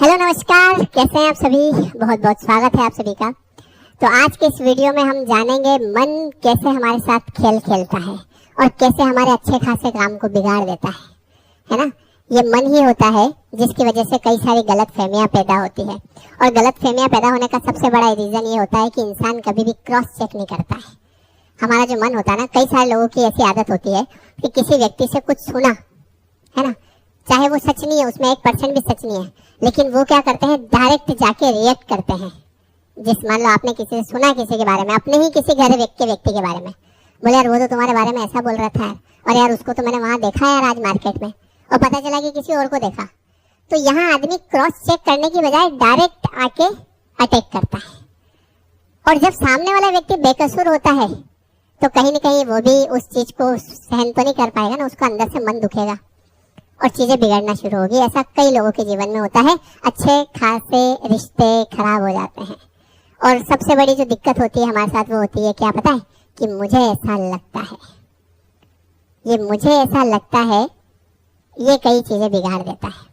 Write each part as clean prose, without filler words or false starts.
Hello नमस्कार, कैसे हैं आप सभी। बहुत बहुत स्वागत है आप सभी का। तो आज के इस वीडियो में हम जानेंगे मन कैसे हमारे साथ खेल खेलता है और कैसे हमारे अच्छे खासे काम को बिगाड़ देता है ना। ये मन ही होता है जिसकी वजह से कई सारी गलत फहमियाँ पैदा होती है और गलत फहमियाँ पैदा होने का सबसे बड़ा रीज़न ये होता है कि इंसान कभी भी क्रॉस चेक नहीं करता है। हमारा जो मन होता है ना, कई सारे लोगों की ऐसी आदत होती है कि किसी व्यक्ति से कुछ सुना है ना, चाहे वो सच नहीं है, उसमें 1% भी सच नहीं है, लेकिन वो क्या करते हैं, डायरेक्ट जाके रिएक्ट करते हैं। मान लो आपने किसी से सुना, किसी के बारे में, अपने ही किसी घर के व्यक्ति के बारे में, बोले यार वो तो तुम्हारे बारे में ऐसा बोल रहा था यार, और यार उसको तो मैंने वहां देखा यार आज मार्केट में, और पता चला कि किसी और को देखा। तो यहाँ आदमी क्रॉस चेक करने की बजाय डायरेक्ट आके अटैक करता है, और जब सामने वाला व्यक्ति बेकसूर होता है तो कहीं ना कहीं वो भी उस चीज को सहन तो नहीं कर पाएगा ना, उसका अंदर से मन दुखेगा और चीजें बिगड़ना शुरू होगी। ऐसा कई लोगों के जीवन में होता है, अच्छे खासे रिश्ते खराब हो जाते हैं। और सबसे बड़ी जो दिक्कत होती है हमारे साथ वो होती है, क्या पता है, कि मुझे ऐसा लगता है, ये मुझे ऐसा लगता है, ये कई चीजें बिगाड़ देता है।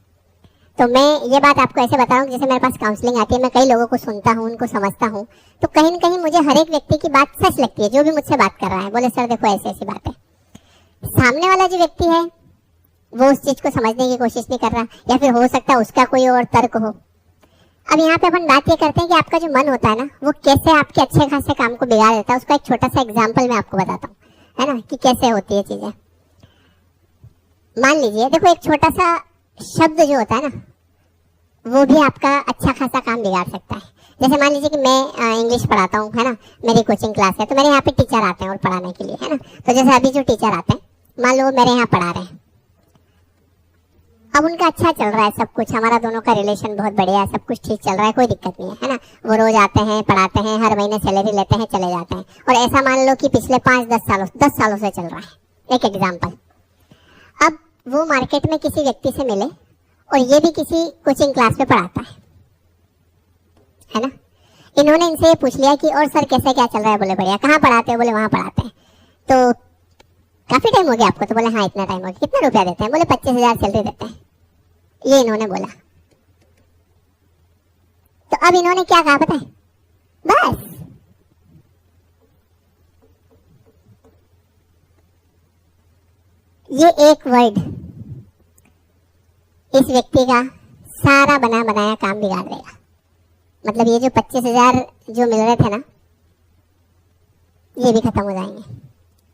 तो मैं ये बात आपको ऐसे बता रहा हूँ, जैसे मेरे पास काउंसलिंग आती है, मैं कई लोगों को सुनता हूँ, उनको समझता हूँ, तो कहीं ना कहीं मुझे हर एक व्यक्ति की बात सच लगती है। जो भी मुझसे बात कर रहा है, बोले सर देखो ऐसी ऐसी बात है, सामने वाला जो व्यक्ति है वो उस चीज को समझने की कोशिश नहीं कर रहा, या फिर हो सकता है उसका कोई और तर्क हो। अब यहाँ पे अपन बात ये करते हैं कि आपका जो मन होता है ना, वो कैसे आपके अच्छे खासे काम को बिगाड़ देता है। उसका एक छोटा सा एग्जांपल मैं आपको बताता हूँ, है ना, कि कैसे होती है चीजें। मान लीजिए, देखो एक छोटा सा शब्द जो होता है ना, वो भी आपका अच्छा खासा काम बिगाड़ सकता है। जैसे मान लीजिए कि मैं इंग्लिश पढ़ाता हूँ, है ना, मेरी कोचिंग क्लास है, तो मेरे यहाँ पे टीचर आते हैं और पढ़ाने के लिए, है ना। तो जैसे अभी जो टीचर आते हैं, मान लो मेरे यहाँ पढ़ा रहे हैं, अब उनका अच्छा चल रहा है सब कुछ, हमारा दोनों का रिलेशन बहुत बढ़िया है, सब कुछ ठीक चल रहा है, कोई दिक्कत नहीं है ना। वो रोज आते हैं, पढ़ाते हैं, हर महीने सैलरी लेते हैं, चले जाते हैं। और ऐसा मान लो कि पिछले 5-10 सालों से चल रहा है। एक एग्जाम्पल, अब वो मार्केट में किसी व्यक्ति से मिले और ये भी किसी कोचिंग क्लास में पढ़ाता है ना। इन्होंने इनसे ये पूछ लिया कि और सर कैसे क्या चल रहा है, बोले बढ़िया। कहाँ पढ़ाते हो, बोले वहां पढ़ाते हैं। तो काफी टाइम हो गया आपको, तो बोले हाँ इतना टाइम हो गया। कितना रुपया देते हैं, बोले 25,000 सैलरी देते हैं, ये इन्होंने बोला। तो अब इन्होंने क्या कहा पता है, बस ये एक वर्ड इस व्यक्ति का सारा बना बनाया काम बिगाड़ देगा। मतलब ये जो 25,000 जो मिल रहे थे ना, ये भी खत्म हो जाएंगे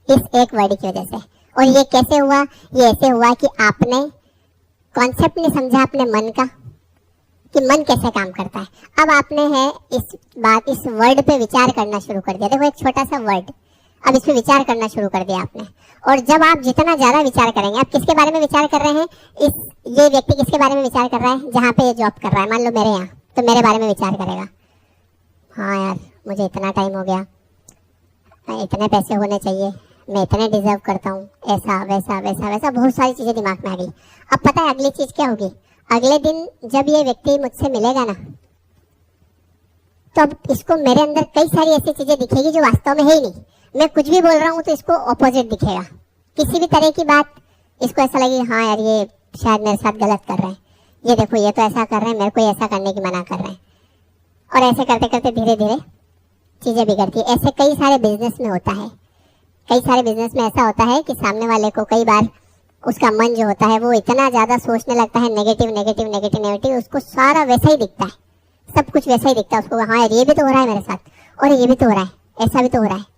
इस एक वर्ड की वजह से। और ये कैसे हुआ, ये ऐसे हुआ कि आपने कॉन्सेप्ट नहीं समझा अपने मन का, कि मन कैसे काम करता है। अब आपने है इस वर्ड पे विचार करना शुरू कर दिया। देखो एक छोटा सा वर्ड, अब इस पे विचार करना शुरू कर दिया आपने। और जब आप जितना ज्यादा विचार करेंगे, आप किसके बारे में विचार कर रहे हैं, ये व्यक्ति किसके बारे में विचार कर रहा है, जहाँ पे ये जॉब कर रहा है, मान लो मेरे यहाँ, तो मेरे बारे में विचार करेगा, हाँ यार मुझे इतना टाइम हो गया, इतने पैसे होने चाहिए, मैं इतने डिजर्व करता हूँ, ऐसा वैसा वैसा वैसा, बहुत सारी चीजें दिमाग में आ गई। अब पता है अगली चीज क्या होगी, अगले दिन जब ये व्यक्ति मुझसे मिलेगा ना, तो अब इसको मेरे अंदर कई सारी ऐसी चीजें दिखेगी जो वास्तव में है ही नहीं। मैं कुछ भी बोल रहा हूँ तो इसको ऑपोजिट दिखेगा, किसी भी तरह की बात इसको ऐसा लगेगी, हाँ यार ये शायद मेरे साथ गलत कर रहे हैं, ये देखो ये तो ऐसा कर रहे हैं, मेरे को ऐसा करने की मना कर रहे हैं। और ऐसे करते करते धीरे धीरे चीजें बिगड़ती है। ऐसे कई सारे बिजनेस में होता है, कई सारे बिजनेस में ऐसा होता है कि सामने वाले को कई बार उसका मन जो होता है वो इतना ज्यादा सोचने लगता है नेगेटिव नेगेटिव नेगेटिव नेगेटिव, उसको सारा वैसा ही दिखता है, सब कुछ वैसा ही दिखता है उसको, हाँ यार ये भी तो हो रहा है मेरे साथ, और ये भी तो हो रहा है, ऐसा भी तो हो रहा है।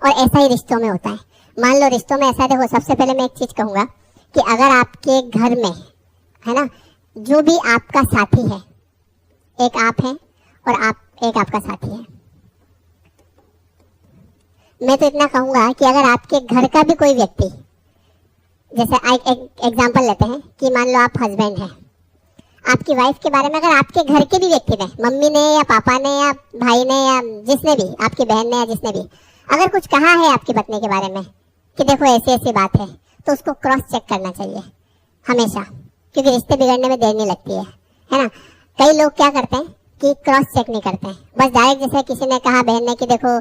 और ऐसा ही रिश्तों में होता है। मान लो रिश्तों में ऐसा देखो, सबसे पहले मैं एक चीज कहूंगा कि अगर आपके घर में, है ना, जो भी आपका साथी है, एक आप है और एक आपका साथी है, मैं तो इतना कहूंगा कि अगर आपके घर का भी कोई व्यक्ति, जैसे एक एग्जांपल लेते हैं कि मान लो आप हस्बैंड हैं, आपकी वाइफ के बारे में अगर आपके घर के भी व्यक्ति ने, मम्मी ने या पापा ने या भाई ने या जिसने भी, आपकी बहन ने या जिसने भी अगर कुछ कहा है आपकी पत्नी के बारे में कि देखो ऐसी ऐसी बात है, तो उसको क्रॉस चेक करना चाहिए हमेशा, क्योंकि रिश्ते बिगड़ने में देर नहीं लगती है ना। कई लोग क्या करते हैं कि क्रॉस चेक नहीं करते हैं, बस डायरेक्ट, जैसे किसी ने कहा बहन ने कि देखो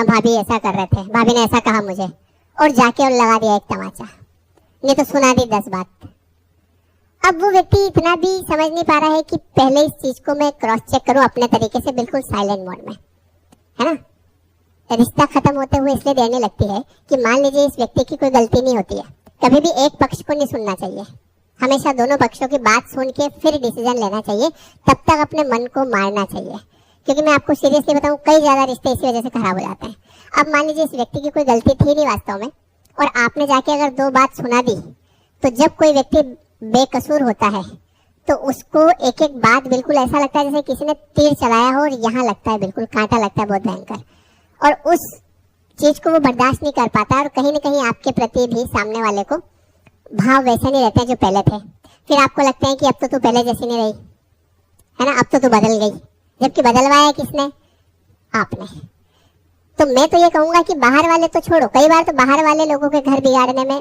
भाभी ऐसा कर रहे थे, भाभी ने ऐसा कहा मुझे, और जाके और लगा दिया एक तमाचा, नहीं तो सुना दी 10 बात। अब वो व्यक्ति इतना भी समझ नहीं पा रहा है कि पहले इस चीज को मैं क्रॉस चेक करूं अपने तरीके से, बिल्कुल साइलेंट मोड में, है ना। रिश्ता खत्म होते हुए इसलिए देने लगती है कि मान लीजिए इस व्यक्ति की कोई गलती नहीं होती है, कभी भी एक पक्ष को नहीं सुनना चाहिए, हमेशा दोनों पक्षों की बात सुन के फिर डिसीजन लेना चाहिए, तब तक अपने मन को मारना चाहिए। क्योंकि मैं आपको सीरियसली बताऊं, कई ज्यादा रिश्ते इसी वजह से खराब हो जाते हैं। अब मान लीजिए इस व्यक्ति की कोई गलती थी नहीं वास्तव में, और आपने जाके अगर दो बात सुना दी, तो जब कोई व्यक्ति बेकसूर होता है तो उसको एक एक बात बिल्कुल ऐसा लगता है जैसे किसी ने तीर चलाया हो, और यहाँ लगता है बिल्कुल कांटा लगता है बहुत भयंकर, और उस चीज को वो बर्दाश्त नहीं कर पाता, और कहीं ना कहीं आपके प्रति भी सामने वाले को भाव वैसे नहीं रहते हैं जो पहले थे। फिर आपको लगता है कि अब तो तू पहले जैसी नहीं रही, है ना, अब तो तू बदल गई, जबकि बदलवाया किसने? आपने। तो मैं तो ये कहूंगा कि बाहर वाले तो छोड़ो, कई बार तो बाहर वाले लोगों के घर बिगाड़ने में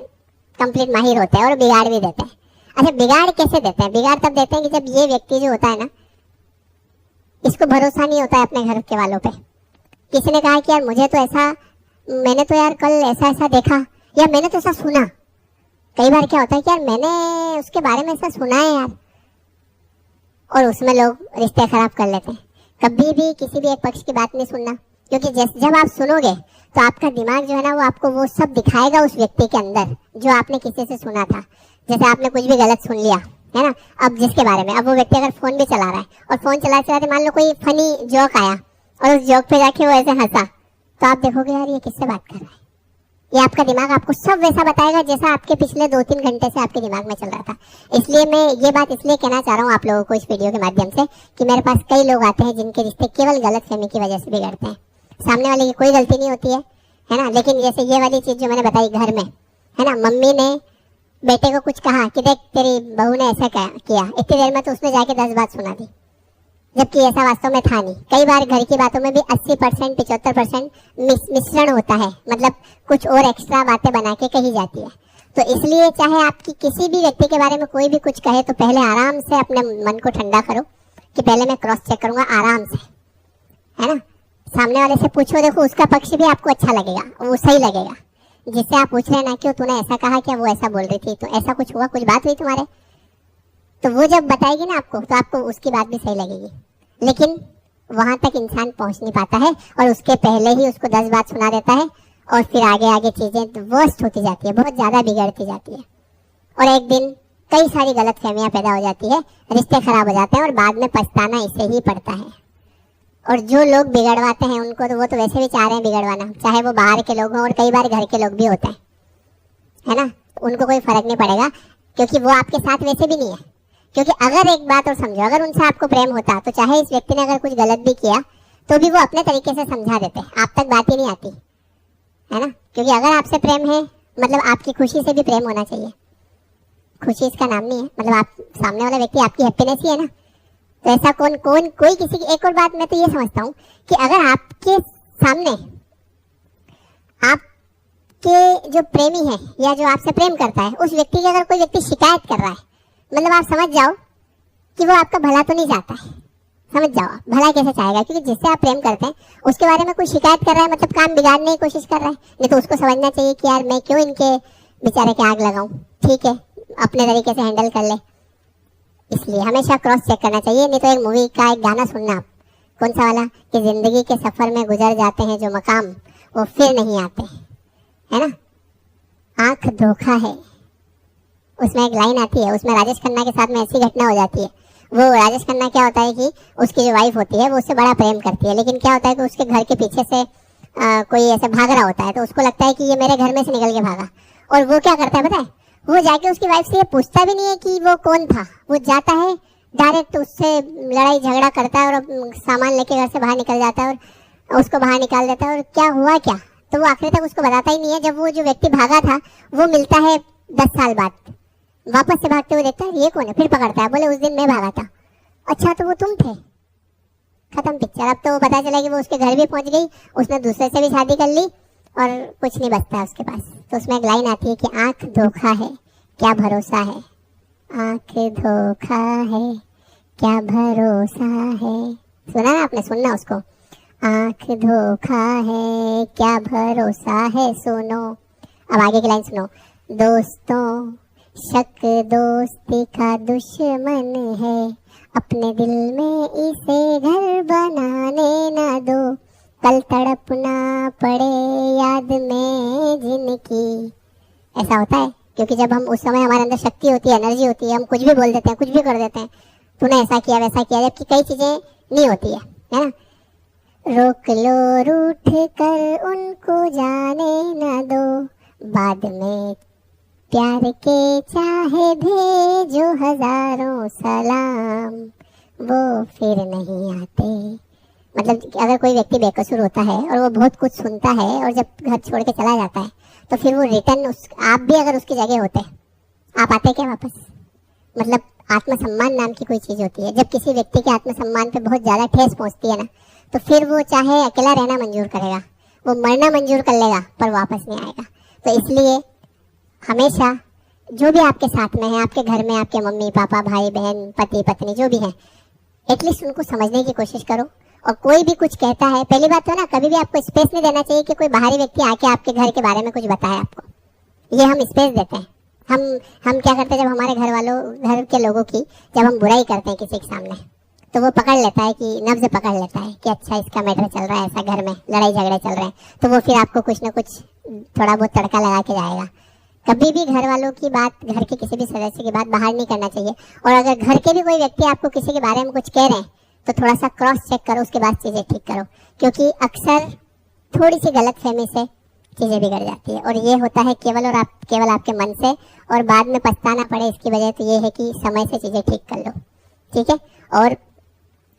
कंप्लीट माहिर होते हैं और बिगाड़ भी देते हैं। अच्छा, बिगाड़ कैसे देते हैं? बिगाड़ तब देते हैं कि जब ये व्यक्ति जो होता है ना, इसको भरोसा नहीं होता है अपने घर के वालों पे। किसी ने कहा कि यार मुझे तो ऐसा, मैंने तो यार कल ऐसा ऐसा देखा, या मैंने तो ऐसा सुना। कई बार क्या होता है कि यार मैंने उसके बारे में ऐसा सुना है यार, और उसमें लोग रिश्ते खराब कर लेते हैं। कभी भी किसी भी एक पक्ष की बात नहीं सुनना, क्योंकि जब आप सुनोगे तो आपका दिमाग जो है ना, वो आपको वो सब दिखाएगा उस व्यक्ति के अंदर जो आपने किसी से सुना था। जैसे आपने कुछ भी गलत सुन लिया, है ना, अब जिसके बारे में, अब वो व्यक्ति अगर फोन भी चला रहा है और फोन चलाते चलाते मान लो कोई फनी जोक आया और उस जोक पे जाके वो ऐसे हंसा, तो आप देखोगे यार ये किससे बात कर रहा है। ये आपका दिमाग आपको सब वैसा बताएगा जैसा आपके पिछले 2-3 घंटे से आपके दिमाग में चल रहा था। इसलिए मैं ये बात इसलिए कहना चाह रहा हूँ आप लोगों को इस वीडियो के माध्यम से, कि मेरे पास कई लोग आते हैं जिनके रिश्ते केवल गलतफहमी की वजह से बिगड़ते हैं। सामने वाले की कोई गलती नहीं होती है ना, लेकिन जैसे ये वाली चीज जो मैंने बताई घर में, है ना, मम्मी ने बेटे को कुछ कहा कि देख तेरी बहू ने ऐसा किया, इतनी देर में तो उसने जाके 10 बात सुना दी, जबकि ऐसा वास्तव में था नहीं। कई बार घर की बातों में भी 80% 75% मिश्रण होता है, मतलब कुछ और एक्स्ट्रा बातें बना के कही जाती है। तो इसलिए चाहे आपकी किसी भी व्यक्ति के बारे में कोई भी कुछ कहे, तो पहले आराम से अपने मन को ठंडा करो कि पहले मैं क्रॉस चेक करूंगा आराम से, है ना। सामने वाले से पूछो, देखो उसका पक्ष भी आपको अच्छा लगेगा, वो सही लगेगा। जिससे आप पूछ रहे हैं ना, क्यों तूने ऐसा कहा, क्या वो ऐसा बोल रही थी, तो ऐसा कुछ हुआ, कुछ बात हुई तुम्हारे, तो वो जब बताएगी ना आपको, तो आपको उसकी बात भी सही लगेगी। लेकिन वहां तक इंसान पहुंच नहीं पाता है, और उसके पहले ही उसको 10 बात सुना देता है, और फिर आगे आगे चीजें वर्स्ट होती जाती है, बहुत ज्यादा बिगड़ती जाती है, और एक दिन कई सारी गलत फहमियां पैदा हो जाती है, रिश्ते खराब हो जाते हैं, और बाद में पछताना इसे ही पड़ता है। और जो लोग बिगड़वाते हैं उनको तो वो तो वैसे भी चाह रहे हैं बिगड़वाना, चाहे वो बाहर के लोग हों, और कई बार घर के लोग भी होते हैं, है ना, उनको कोई फर्क नहीं पड़ेगा, क्योंकि वो आपके साथ वैसे भी नहीं है। क्योंकि अगर एक बात और समझो, अगर उनसे आपको प्रेम होता तो चाहे इस व्यक्ति ने अगर कुछ गलत भी किया तो भी वो अपने तरीके से समझा देते, आप तक बात ही नहीं आती, है ना। क्योंकि अगर आपसे प्रेम है, मतलब आपकी खुशी से भी प्रेम होना चाहिए। खुशी इसका नाम नहीं है, मतलब आप सामने वाला व्यक्ति आपकी हैप्पीनेस ही है ना। तो ऐसा कौन कोई किसी की, एक और बात मैं तो ये समझता हूँ कि अगर आपके सामने आपके जो प्रेमी है या जो आपसे प्रेम करता है, उस व्यक्ति की अगर कोई व्यक्ति शिकायत कर रहा है, मतलब आप समझ जाओ कि वो आपका भला तो नहीं चाहता है। समझ जाओ आप, भला कैसे चाहेगा, क्योंकि जिससे आप प्रेम करते हैं उसके बारे में कोई शिकायत कर रहा है, मतलब काम बिगाड़ने की कोशिश कर रहा है। नहीं तो उसको समझना चाहिए कि यार मैं क्यों इनके बेचारे के आग लगाऊं, ठीक है, अपने तरीके से हैंडल कर ले। इसलिए हमेशा क्रॉस चेक करना चाहिए। नहीं तो एक मूवी का एक गाना सुनना आप, कौन सा वाला, कि जिंदगी के सफर में गुजर जाते हैं जो मकाम वो फिर नहीं आते, है ना। आंख धोखा है, उसमें एक लाइन आती है, उसमें राजेश खन्ना के साथ में ऐसी घटना हो जाती है। वो राजेश खन्ना क्या होता है कि उसकी जो वाइफ होती है वो उससे बड़ा प्रेम करती है, लेकिन क्या होता है कि उसके घर के पीछे से कोई ऐसे भाग रहा होता है, तो उसको लगता है कि ये मेरे घर में से निकल के भागा। और वो क्या करता है पता है, वो जाके उसकी वाइफ से ये पूछता भी नहीं है कि वो कौन था, वो जाता है डायरेक्ट उससे लड़ाई झगड़ा करता है और सामान लेके घर से बाहर निकल जाता है और उसको बाहर निकाल देता है। और क्या हुआ क्या, तो वो आखिर तक उसको बताता ही नहीं है। जब वो जो व्यक्ति भागा था वो मिलता है 10 साल बाद, वापस से भागते हुए देखता है ये कौन है, फिर पकड़ता है, बोले उस दिन मैं भागा था। अच्छा तो वो तुम थे, खत्म पिक्चर। अब तो वो पता चला कि वो उसके घर भी पहुंच गई, उसने दूसरे से भी शादी कर ली और कुछ नहीं बचता है उसके पास। तो उसमें एक लाइन आती है कि आंख धोखा है क्या भरोसा है, आंख धोखा है क्या भरोसा है। सुना ना आपने, सुनना उसको, आंख धोखा है क्या भरोसा है, सुनो। अब आगे की लाइन सुनो, दोस्तों शक दोस्ती का दुश्मन है, अपने दिल में इसे घर बनाने ना दो, कल तड़पना पड़े याद में जिनकी। ऐसा होता है क्योंकि जब हम उस समय हमारे अंदर शक्ति होती है, एनर्जी होती है, हम कुछ भी बोल देते हैं, कुछ भी कर देते हैं, तूने ऐसा किया वैसा किया, जबकि कई चीजें नहीं होती है ना। रोक लो रूठ कर उनको जाने न दो, बाद में प्यार के चाहे भेजो हजारों सलाम, वो फिर नहीं आते। मतलब अगर कोई व्यक्ति बेकसूर होता है और वो बहुत कुछ सुनता है और जब घर छोड़ के चला जाता है तो फिर वो रिटर्न आप भी अगर उसकी जगह होते, आप आते क्या वापस? मतलब आत्मसम्मान नाम की कोई चीज होती है, जब किसी व्यक्ति के आत्मसम्मान पे बहुत ज्यादा ठेस पहुंचती है ना, तो फिर वो चाहे अकेला रहना मंजूर करेगा, वो मरना मंजूर कर लेगा, पर वापस नहीं आएगा। तो इसलिए हमेशा जो भी आपके साथ में है, आपके घर में आपके मम्मी पापा भाई बहन पति पत्नी जो भी है, एटलीस्ट उनको समझने की कोशिश करो। और कोई भी कुछ कहता है, पहली बात तो ना कभी भी आपको स्पेस नहीं देना चाहिए कि कोई बाहरी व्यक्ति आके आपके घर के बारे में कुछ बताए आपको। ये हम स्पेस देते हैं। हम क्या करते हैं, जब हमारे घर के लोगों की जब हम बुराई करते हैं किसी के सामने, तो वो पकड़ लेता है कि नब्ज पकड़ लेता है कि अच्छा इसका मैटर चल रहा है, ऐसा घर में लड़ाई झगड़े चल रहे हैं, तो वो फिर आपको कुछ ना कुछ थोड़ा बहुत तड़का लगा के जाएगा। कभी भी घर वालों की बात, घर के किसी भी सदस्य की बात बाहर नहीं करना चाहिए। और अगर घर के भी कोई व्यक्ति आपको किसी के बारे में कुछ कह रहे हैं तो थोड़ा सा क्रॉस चेक करो, उसके बाद चीजें ठीक करो, क्योंकि अक्सर थोड़ी सी गलतफहमी से चीजें बिगड़ जाती है। और ये होता है केवल आपके मन से, और बाद में पछताना पड़े इसकी वजह तो ये है कि समय से चीजें ठीक कर लो। ठीक है, और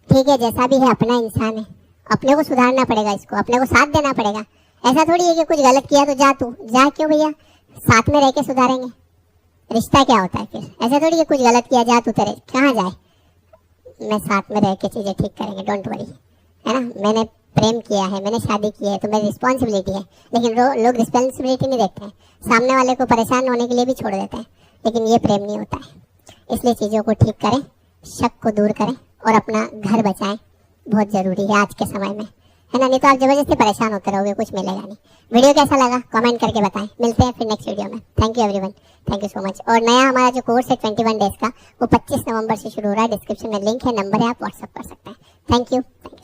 ठीक है जैसा भी है अपना इंसान है, अपने को सुधारना पड़ेगा, इसको अपने को साथ देना पड़ेगा। ऐसा थोड़ी है कि कुछ गलत किया तो जा क्यों भैया, साथ में रह के सुधारेंगे। रिश्ता क्या होता है फिर? ऐसा थोड़ी है कुछ गलत किया जा तू तेरे कहाँ जाए, मैं साथ में रह के चीजें ठीक करेंगे, डोंट वरी, है ना। मैंने प्रेम किया है, मैंने शादी की है, तो मेरी रिस्पॉन्सिबिलिटी है। लेकिन लोग रिस्पॉन्सिबिलिटी नहीं देखते हैं, सामने वाले को परेशान होने के लिए भी छोड़ देते हैं, लेकिन ये प्रेम नहीं होता है। इसलिए चीज़ों को ठीक करें, शक को दूर करें और अपना घर बचाएं, बहुत ज़रूरी है आज के समय में, है ना। नहीं तो आप जबरदस्ती परेशान होते रहोगे, कुछ मिलेगा नहीं। वीडियो कैसा लगा कमेंट करके बताएं। मिलते हैं फिर नेक्स्ट वीडियो में। Thank you everyone, thank you so much. और नया हमारा जो कोर्स है 21 डेज का, वो 25 नवंबर से शुरू हो रहा है। डिस्क्रिप्शन में लिंक है, नंबर है, आप व्हाट्सअप कर सकते हैं। Thank you so much.